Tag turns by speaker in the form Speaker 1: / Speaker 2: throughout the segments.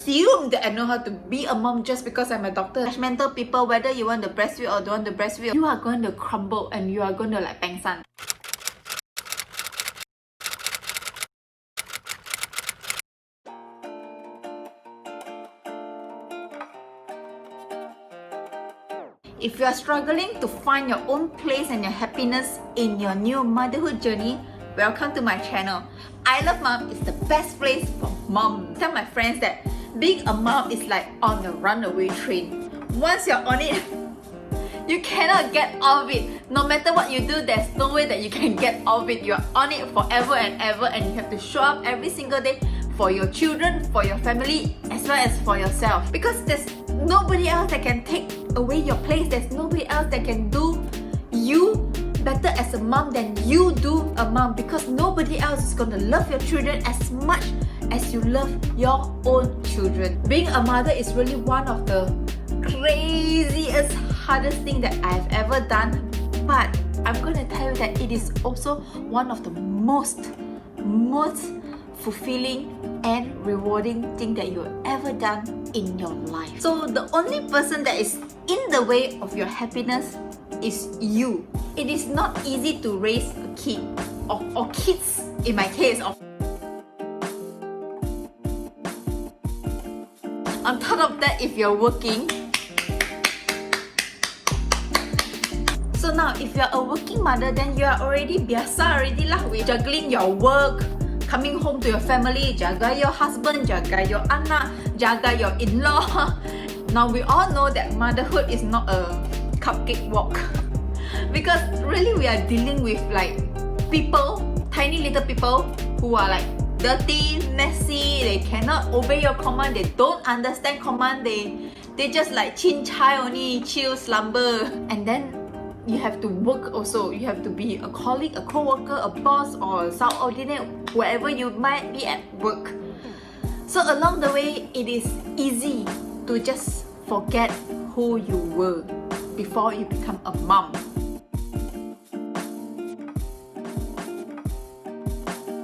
Speaker 1: assume that I know how to be a mom just because I'm a doctor. Judgmental people, whether you want to breastfeed or don't want to breastfeed, you are going to crumble and you are going to like pang san. If you are struggling to find your own place and your happiness in your new motherhood journey, welcome to my channel. I Love Mom is the best place for mom. Tell my friends that being a mom is like on a runaway train. Once you're on it, you cannot get off it. No matter what you do, there's no way that you can get off it. You're on it forever and ever, and you have to show up every single day for your children, for your family, as well as for yourself. Because there's nobody else that can take away your place. There's nobody else that can do you better as a mom than you do a mom, because nobody else is going to love your children as much as you love your own children. Being a mother is really one of the craziest, hardest thing that I've ever done, but I'm going to tell you that it is also one of the most fulfilling and rewarding thing that you've ever done in your life. So the only person that is in the way of your happiness is you. It is not easy to raise a kid or kids in my case. On top of that, if you're working, so now if you're a working mother, then you are already biasa already lah with juggling your work, coming home to your family, jaga your husband, jaga your anak, jaga your in-law. Now we all know that motherhood is not a cupcake walk, because really we are dealing with like people, tiny little people who are like dirty, messy, they cannot obey your command, they don't understand command, they just like chin chai only, chill, slumber. And then you have to work also. You have to be a colleague, a co-worker, a boss, or a subordinate, wherever you might be at work. So along the way, it is easy to just forget who you were before you become a mom.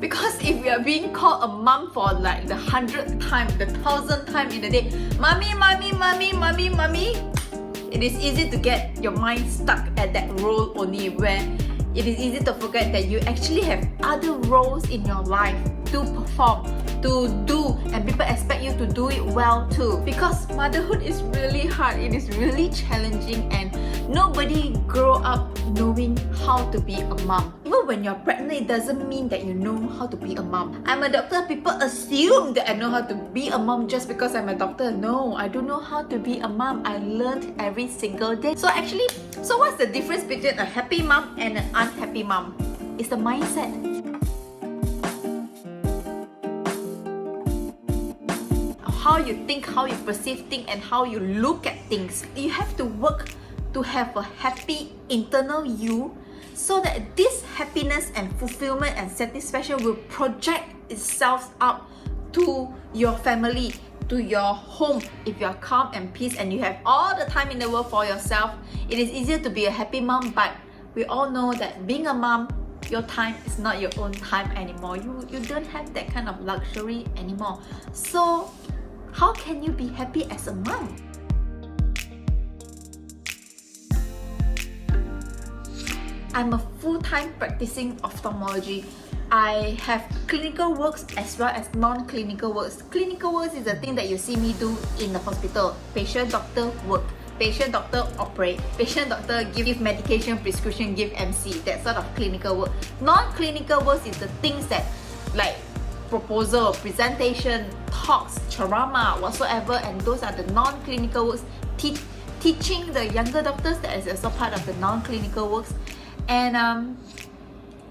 Speaker 1: Because if you are being called a mom for like the 100th time, the 1000th time in a day, mommy, mommy, mommy, mommy, mommy, it is easy to get your mind stuck at that role only, where it is easy to forget that you actually have other roles in your life to perform, to do, and people expect you to do it well too. Because motherhood is really hard, it is really challenging, and nobody grow up knowing how to be a mom. Even when you're pregnant, it doesn't mean that you know how to be a mom. I'm a doctor, people assume that I know how to be a mom just because I'm a doctor. No, I don't know how to be a mom. I learned every single day. So what's the difference between a happy mom and an unhappy mom? It's the mindset. How you think, how you perceive things, and how you look at things. You have to work to have a happy internal you, so that this happiness and fulfillment and satisfaction will project itself out to your family, to your home. If you are calm and peace and you have all the time in the world for yourself, it is easier to be a happy mom. But we all know that being a mom, your time is not your own time anymore. You don't have that kind of luxury anymore. So how can you be happy as a mom? I'm a full-time practicing ophthalmology. I have clinical works as well as non-clinical works. Clinical works is the thing that you see me do in the hospital. Patient, doctor, work. Patient, doctor, operate. Patient, doctor, give medication, prescription, give MC. That sort of clinical work. Non-clinical works is the things that like proposal, presentation, talks, ceramah, whatsoever, and those are the non-clinical works. Teaching the younger doctors, that is also part of the non-clinical works. And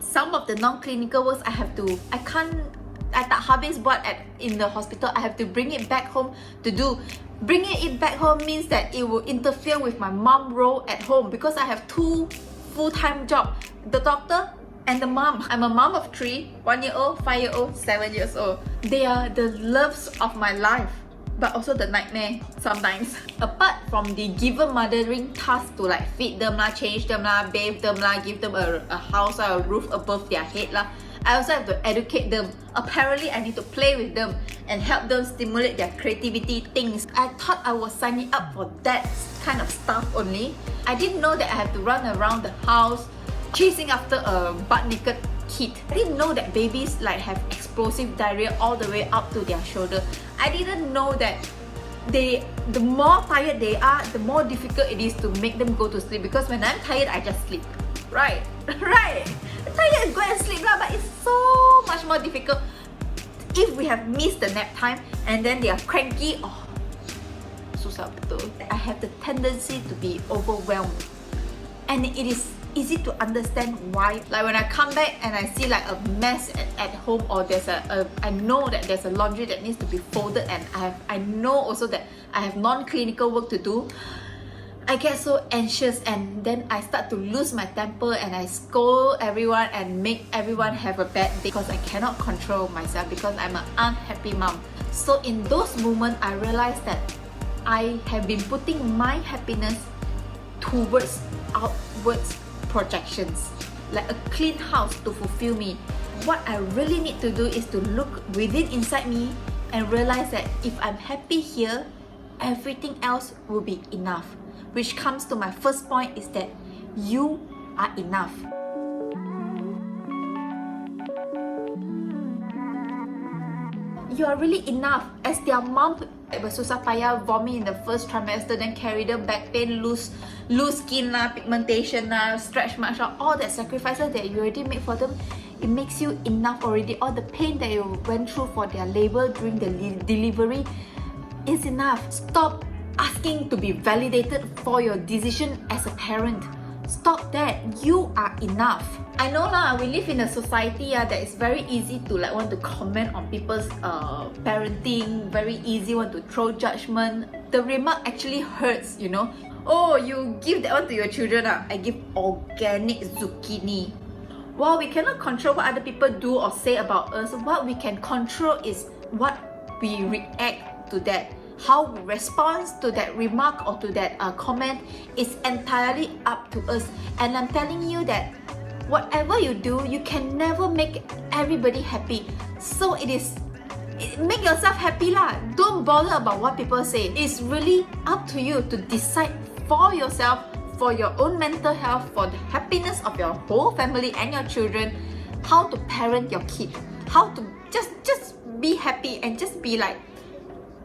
Speaker 1: some of the non-clinical works I tak habis buat in the hospital. I have to bring it back home to do. Bringing it back home means that it will interfere with my mom role at home, because I have two full-time jobs, the doctor and the mom. I'm a mom of 3, 1-year-old, 5-year-old, 7 years old. They are the loves of my life, but also the nightmare sometimes. Apart from the given mothering task to like feed them lah, change them lah, bathe them lah, give them a house or a roof above their head lah, I also have to educate them. Apparently, I need to play with them and help them stimulate their creativity things. I thought I was signing up for that kind of stuff only. I didn't know that I have to run around the house chasing after a butt-naked kid. I didn't know that babies like have explosive diarrhea all the way up to their shoulder. I didn't know that the more tired they are, the more difficult it is to make them go to sleep, because when I'm tired, I just sleep. Right? Right? Tired, go and sleep lah, but it's so much more difficult if we have missed the nap time and then they are cranky. Oh, susah betul. I have the tendency to be overwhelmed, and it is easy to understand why. Like when I come back and I see like a mess at home, or there's I know that there's a laundry that needs to be folded, and I know also that I have non-clinical work to do, I get so anxious, and then I start to lose my temper and I scold everyone and make everyone have a bad day because I cannot control myself because I'm an unhappy mom. So in those moments, I realized that I have been putting my happiness towards outwards projections, like a clean house to fulfill me. What I really need to do is to look within inside me and realize that if I'm happy here, everything else will be enough. Which comes to my first point, is that you are enough. You are really enough. As their mom, bersusah payah vomit in the first trimester, then carry them back pain, lose skin lah, pigmentation lah, stretch marks lah, all that sacrifices that you already made for them, it makes you enough already. All the pain that you went through for their labor during the delivery is enough. Stop asking to be validated for your decision as a parent. Stop that. You are enough. I know lah, we live in a society that is very easy to like want to comment on people's parenting, very easy want to throw judgment. The remark actually hurts, you know. Oh, you give that one to your children ah? I give organic zucchini. While we cannot control what other people do or say about us, what we can control is what we react to that. How we respond to that remark or to that comment is entirely up to us. And I'm telling you that whatever you do, you can never make everybody happy. So make yourself happy lah. Don't bother about what people say. It's really up to you to decide for yourself, for your own mental health, for the happiness of your whole family and your children, how to parent your kid, how to just be happy and just be like,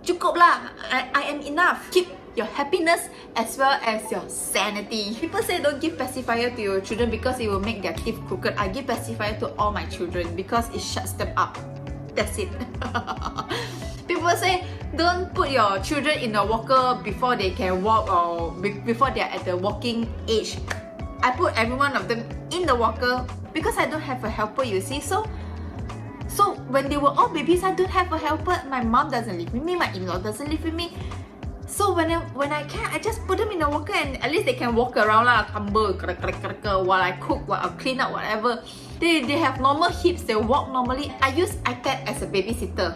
Speaker 1: cukup lah, I am enough. Keep your happiness as well as your sanity. People say don't give pacifier to your children because it will make their teeth crooked. I give pacifier to all my children because it shuts them up. That's it. People say don't put your children in a walker before they can walk or before they are at the walking age. I put every one of them in the walker because I don't have a helper, you see. So when they were all babies, I don't have a helper. My mom doesn't live with me, my in-law doesn't live with me. So when I can, I just put them in a walker and at least they can walk around lah, tumble, while I cook, while I clean up, whatever. They have normal hips, they walk normally. I use iPad as a babysitter.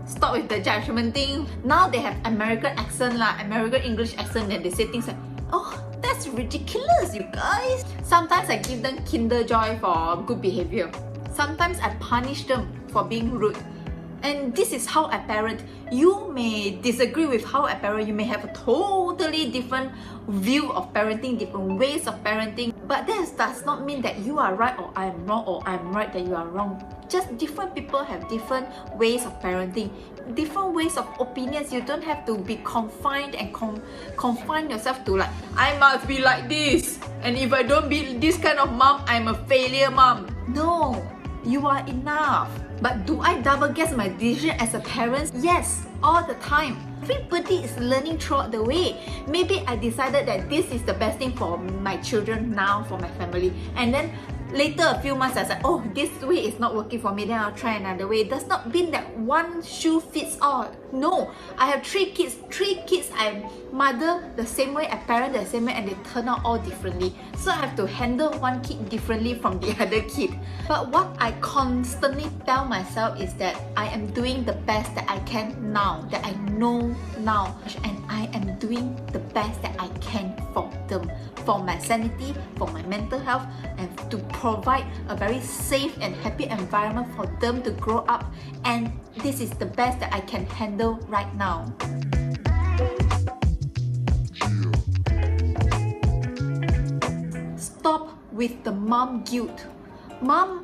Speaker 1: Stop with the judgment thing. Now they have American accent lah, American English accent, and they say things like, oh, that's ridiculous, you guys. Sometimes I give them Kinder Joy for good behavior. Sometimes I punish them for being rude. And this is how I parent. You may disagree with how I parent. You may have a totally different view of parenting, different ways of parenting. But that does not mean that you are right or I am wrong or I'm right that you are wrong. Just different people have different ways of parenting, different ways of opinions. You don't have to be confined and confine yourself to like, I must be like this. And if I don't be this kind of mom, I'm a failure mom. No. You are enough. But do I double guess my decision as a parent? Yes, all the time. Everybody is learning throughout the way. Maybe I decided that this is the best thing for my children now, for my family. And then later, a few months, I said, oh, this way is not working for me, then I'll try another way. It does not mean that one shoe fits all. No, I have 3 kids. 3 kids I mother the same way, I parent the same way, and they turn out all differently. So I have to handle one kid differently from the other kid. But what I constantly tell myself is that I am doing the best that I can now, that I know now. And I am doing the best that I can for them, for my sanity, for my mental health, and to provide a very safe and happy environment for them to grow up. And this is the best that I can handle right now. Stop with the mom guilt. Mom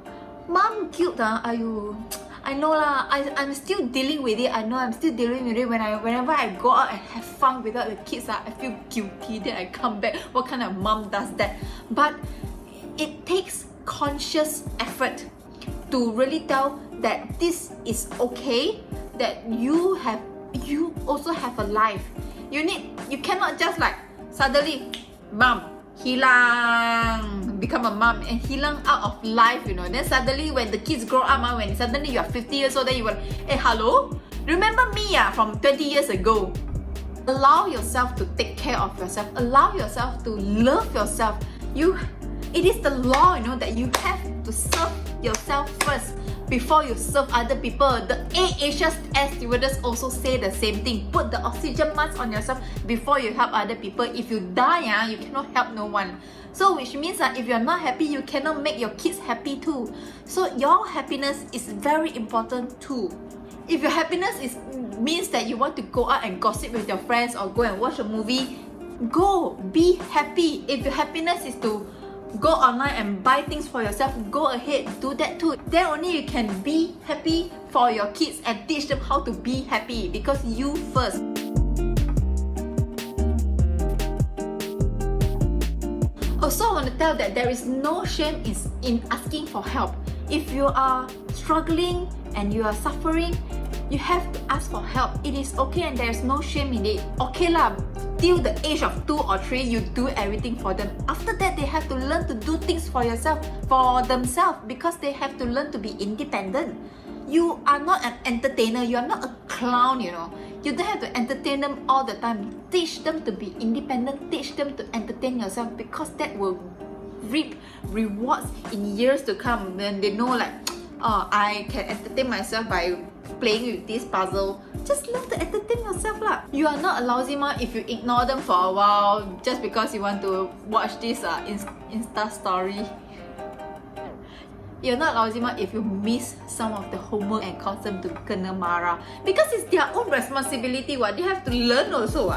Speaker 1: guilt, I know lah, I'm still dealing with it. I know I'm still dealing with it. Whenever I go out and have fun without the kids, I feel guilty. Then I come back. What kind of mom does that? But it takes conscious effort to really tell that this is okay, that you also have a life. You cannot just like suddenly, mom, hilang, become a mom and hilang out of life, Then suddenly when the kids grow up, when suddenly you are 50 years old, then you will, hey, hello? Remember me from 20 years ago? Allow yourself to take care of yourself. Allow yourself to love yourself. It is the law, that you have to serve yourself first before you serve other people. The AirAsia air stewardess also say the same thing. Put the oxygen mask on yourself before you help other people. If you die, you cannot help no one. So which means that if you're not happy, you cannot make your kids happy too. So your happiness is very important too. If your happiness means that you want to go out and gossip with your friends or go and watch a movie, go, be happy. If your happiness is to go online and buy things for yourself, go ahead, do that too. Then only you can be happy for your kids and teach them how to be happy, because you first. Also, I want to tell that there is no shame in asking for help. If you are struggling and you are suffering, you have to ask for help. It is okay and there is no shame in it. Okay lah, till the age of 2 or 3, you do everything for them. After that, they have to learn to do things for themselves, because they have to learn to be independent. You are not an entertainer. You are not a clown, You don't have to entertain them all the time. Teach them to be independent. Teach them to entertain yourself, because that will reap rewards in years to come. When they know like, oh, I can entertain myself by playing with this puzzle. Just learn to entertain yourself lah. You are not a lousy mom if you ignore them for a while just because you want to watch this Insta story. You're not lousy mom if you miss some of the homework and cause them to kena marah, because it's their own responsibility. What they have to learn also.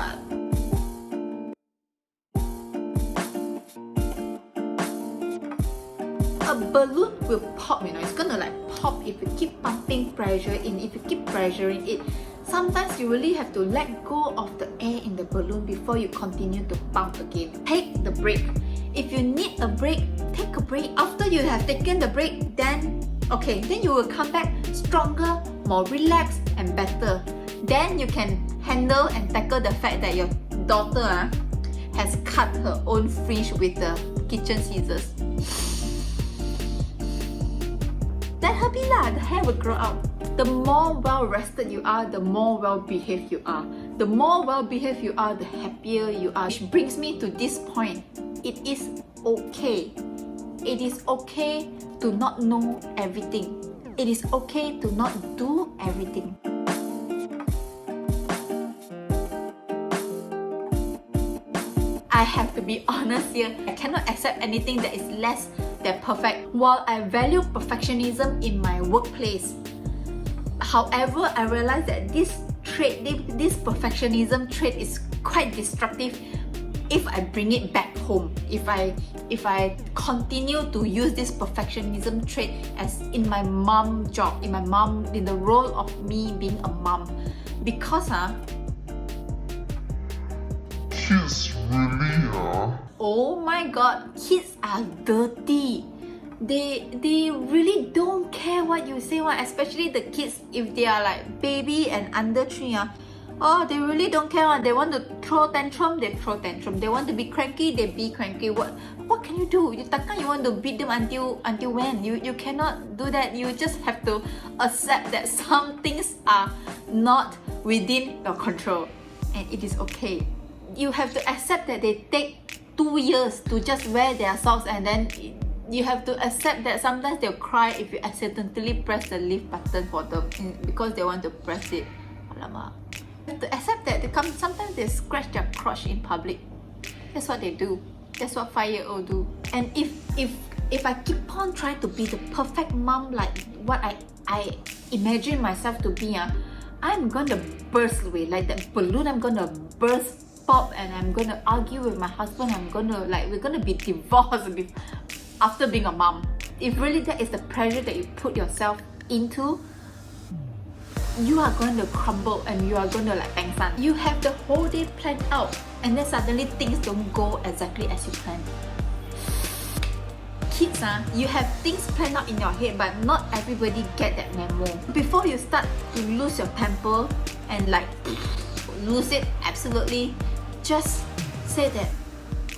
Speaker 1: A balloon will pop, it's gonna like pop if you keep pumping pressure in, if you keep pressuring it. Sometimes you really have to let go of the air in the balloon before you continue to pump again. Take the break. If you need a break, take a break. After you have taken the break, then you will come back stronger, more relaxed and better. Then you can handle and tackle the fact that your daughter has cut her own fringe with the kitchen scissors. Let her be lah, the hair will grow out. The more well-rested you are, the more well-behaved you are. The more well-behaved you are, the happier you are. Which brings me to this point. It is okay. It is okay to not know everything. It is okay to not do everything. I have to be honest here. I cannot accept anything that is less than perfect. While I value perfectionism in my workplace, however, I realize that this perfectionism trait is quite destructive if I bring it back home. If I continue to use this perfectionism trait as in my mom job, in the role of me being a mom, because
Speaker 2: kids really are.
Speaker 1: Oh my god, kids are dirty. They really don't care what you say, especially the kids if they are like baby and under 3. Oh, they really don't care. They want to throw tantrum, they throw tantrum. They want to be cranky, they be cranky. What can you do? You want to beat them until when? You cannot do that. You just have to accept that some things are not within your control, and it is okay. You have to accept that they take 2 years to just wear their socks, and then you have to accept that sometimes they'll cry if you accidentally press the lift button for them because they want to press it. Alamak. You have to accept that sometimes they scratch their crotch in public. That's what they do. That's what 5-year-olds do. And if I keep on trying to be the perfect mom like what I imagine myself to be, I'm gonna burst away like that balloon. I'm gonna burst, pop, and I'm gonna argue with my husband. We're gonna be divorced after being a mom. If really that is the pressure that you put yourself into, you are going to crumble and you are going to like bang san. You have the whole day planned out and then suddenly things don't go exactly as you planned. Kids, you have things planned out in your head, but not everybody get that memo. Before you start to lose your temper and like lose it absolutely, just say that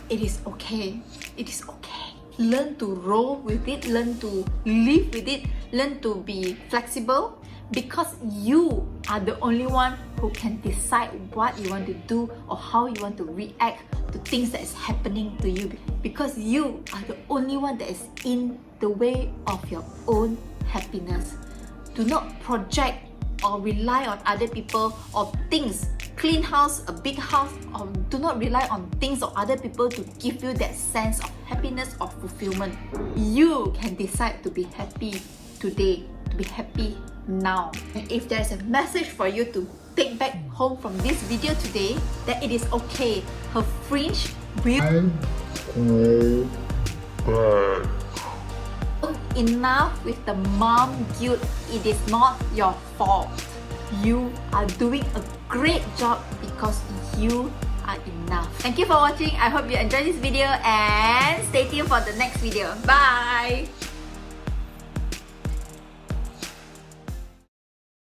Speaker 1: it is okay. It is okay. Learn to roll with it, learn to live with it, learn to be flexible, because you are the only one who can decide what you want to do or how you want to react to things that is happening to you, because you are the only one that is in the way of your own happiness. Do not project or rely on other people or things. Clean house, a big house, or do not rely on things or other people to give you that sense of happiness or fulfillment. You can decide to be happy today, to be happy now. And if there's a message for you to take back home from this video today, that it is okay. Her fringe will
Speaker 2: go back.
Speaker 1: Enough with the mom guilt. It is not your fault. You are doing a great job because you are enough. Thank you for watching. I hope you enjoyed this video and stay tuned for the next video. Bye!